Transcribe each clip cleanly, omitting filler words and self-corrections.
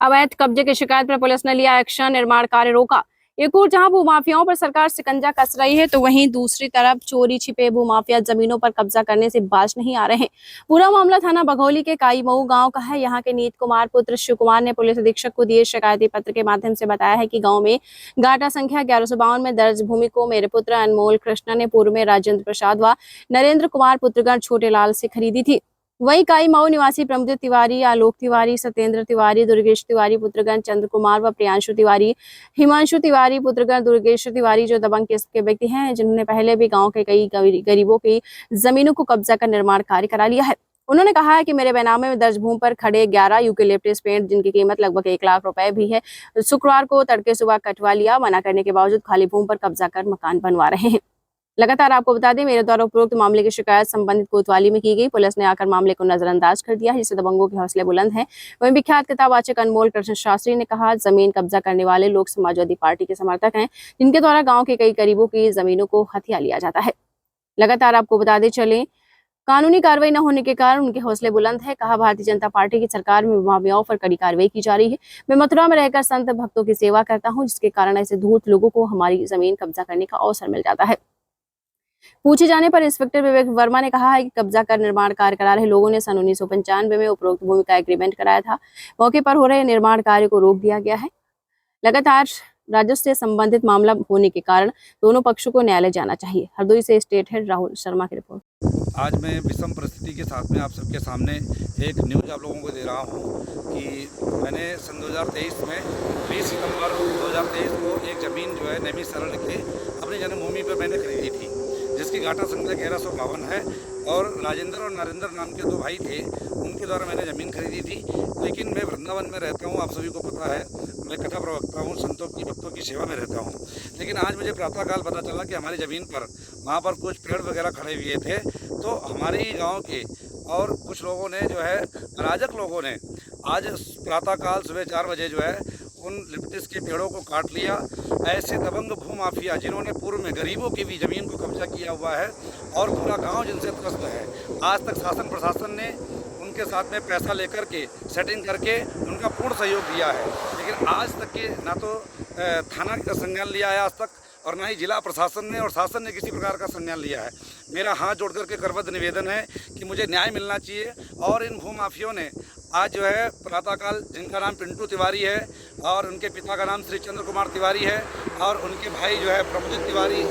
अवैध कब्जे की शिकायत पर पुलिस ने लिया एक्शन, निर्माण कार्य रोका। एक ओर जहां भूमाफियाओं पर सरकार शिकंजा कस रही है, तो वहीं दूसरी तरफ चोरी छिपे भूमाफिया जमीनों पर कब्जा करने से बाज नहीं आ रहे हैं। पूरा मामला थाना बघौली के काईमऊ गांव का है। यहां के नीत कुमार पुत्र शिव कुमार ने पुलिस अधीक्षक को दिए शिकायती पत्र के माध्यम से बताया है कि गांव में गाटा संख्या 1152 में दर्ज भूमि को मेरे पुत्र अनमोल कृष्णा ने पूर्व में राजेंद्र प्रसाद व नरेंद्र कुमार पुत्रगण छोटे लाल से खरीदी थी। वहीं काईमऊ निवासी प्रमोदित तिवारी, आलोक तिवारी, सत्येंद्र तिवारी, दुर्गेश तिवारी पुत्रगण चंद्र कुमार व प्रियांशु तिवारी, हिमांशु तिवारी पुत्रगण दुर्गेश तिवारी जो दबंग किस्म के व्यक्ति हैं, जिन्होंने पहले भी गांव के कई गरीबों की जमीनों को कब्जा कर निर्माण कार्य करा लिया है। उन्होंने कहा है कि मेरे बेनामे में दर्ज भूमि पर खड़े 11 यूकेलिप्टस पेड़, जिनकी कीमत लगभग 1 लाख रुपए भी है, शुक्रवार को तड़के सुबह कटवा लिया। मना करने के बावजूद खाली भूमि पर कब्जा कर मकान बनवा रहे हैं। लगातार आपको बता दें, मेरे द्वारा उपरोक्त मामले की शिकायत संबंधित कोतवाली में की गई। पुलिस ने आकर मामले को नजरअंदाज कर दिया है, जिससे दबंगों के हौसले बुलंद हैं। वहीं विख्यात किताबवाचक अनमोल कृष्ण शास्त्री ने कहा, जमीन कब्जा करने वाले लोग समाजवादी पार्टी के समर्थक हैं, जिनके द्वारा गांव के कई गरीबों की जमीनों को हथिया लिया जाता है। लगातार आपको बताते चले, कानूनी कार्रवाई न होने के कारण उनके हौसले बुलंद है। कहा, भारतीय जनता पार्टी की सरकार में भूमाफियाओं पर कड़ी कार्रवाई की जा रही है। मैं मथुरा में रहकर संत भक्तों की सेवा करता हूँ, जिसके कारण ऐसे धूर्त लोगों को हमारी जमीन कब्जा करने का अवसर मिल जाता है। पूछे जाने पर इंस्पेक्टर विवेक वर्मा ने कहा है कि कब्जा कर निर्माण कार्य करा रहे लोगों ने सन 1995 में उपरोक्त भूमि का एग्रीमेंट कराया था। मौके पर हो रहे निर्माण कार्य को रोक दिया गया है। लगातार राजस्व से संबंधित मामला होने के कारण दोनों पक्षों को न्यायालय जाना चाहिए। हरदोई से स्टेट हेड राहुल शर्मा की रिपोर्ट। आज मैं विषम परिस्थिति के साथ में आप सबके सामने एक न्यूज़ आप लोगों को दे रहा हूँ कि मैंने सन 2023 में 20 सितंबर 2023 को एक ज़मीन जो है नैमिषारण्य के अपनी जन्मभूमि पर मैंने खरीदी थी, जिसकी घाटा संख्या 1152 है। और राजेंद्र और नरेंद्र नाम के 2 भाई थे, उनके द्वारा मैंने ज़मीन खरीदी थी। लेकिन मैं वृंदावन में रहता हूँ, आप सभी को पता है, मैं कथा प्रवक्ता हूँ, संतों की भक्तों की सेवा में रहता हूँ। लेकिन आज मुझे प्रातःकाल पता चला कि हमारी ज़मीन पर वहाँ पर कुछ पेड़ वगैरह खड़े हुए थे। तो हमारे ही गाँव के और कुछ लोगों ने जो है, अराजक लोगों ने आज प्रातःकाल सुबह 4 बजे जो है उन लिप्टिस के पेड़ों को काट लिया। ऐसे दबंग भूमाफिया जिन्होंने पूर्व में गरीबों की भी ज़मीन को कब्जा किया हुआ है और पूरा गांव जिनसे त्रस्त है, आज तक शासन प्रशासन ने उनके साथ में पैसा लेकर के सेटिंग करके उनका पूर्ण सहयोग दिया है। लेकिन आज तक के ना तो थाना का संज्ञान लिया है आज तक, और ना ही जिला प्रशासन ने और शासन ने किसी प्रकार का संज्ञान लिया है। मेरा हाथ जोड़ करके करबद्ध निवेदन है कि मुझे न्याय मिलना चाहिए। और इन भूमाफियों ने आज जो है प्रातःकाल, जिनका नाम पिंटू तिवारी है और उनके पिता का नाम श्री चंद्र कुमार तिवारी है, और उनके भाई जो है प्रमोदित तिवारी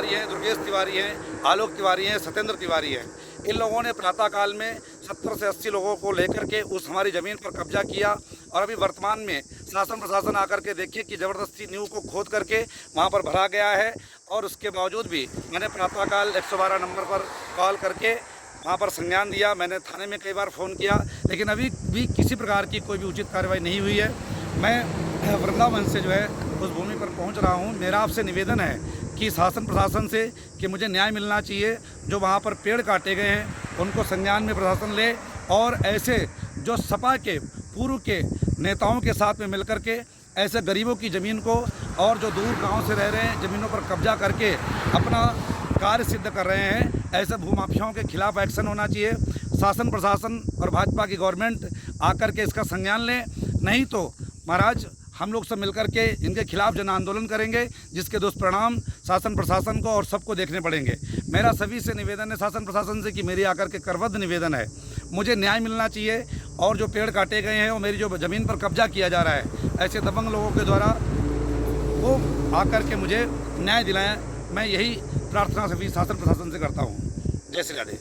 हैं, दुर्गेश तिवारी हैं, आलोक तिवारी हैं, सत्येंद्र तिवारी हैं, इन लोगों ने प्रातःकाल में 70 से 80 लोगों को लेकर के उस हमारी ज़मीन पर कब्जा किया। और अभी वर्तमान में शासन प्रशासन आकर के देखिए कि ज़बरदस्ती नींव को खोद करके वहाँ पर भरा गया है। और उसके बावजूद भी मैंने प्रातःकाल 112 नंबर पर कॉल करके वहाँ पर संज्ञान दिया। मैंने थाने में कई बार फ़ोन किया, लेकिन अभी भी किसी प्रकार की कोई भी उचित कार्रवाई नहीं हुई है। मैं वृंदावन से जो है उस भूमि पर पहुँच रहा हूँ। मेरा आपसे निवेदन है कि शासन प्रशासन से कि मुझे न्याय मिलना चाहिए। जो वहाँ पर पेड़ काटे गए हैं उनको संज्ञान में प्रशासन ले, और ऐसे जो सपा के पूर्व के नेताओं के साथ में मिलकर के ऐसे गरीबों की ज़मीन को और जो दूर गांव से रह रहे हैं ज़मीनों पर कब्जा करके अपना कार्य सिद्ध कर रहे हैं, ऐसे भूमाफियाओं के खिलाफ एक्शन होना चाहिए। शासन प्रशासन और भाजपा की गवर्नमेंट आकर के इसका संज्ञान लें, नहीं तो महाराज हम लोग सब मिलकर के इनके खिलाफ जन आंदोलन करेंगे, जिसके दुष्परिणाम शासन प्रशासन को और सबको देखने पड़ेंगे। मेरा सभी से निवेदन है, शासन प्रशासन से, कि मेरी आकर के करबद्ध निवेदन है, मुझे न्याय मिलना चाहिए। और जो पेड़ काटे गए हैं और मेरी जो ज़मीन पर कब्जा किया जा रहा है ऐसे दबंग लोगों के द्वारा, वो आकर के मुझे न्याय दिलाएं। मैं यही प्रार्थना सभी शासन प्रशासन से करता हूँ। जय श्री राधे।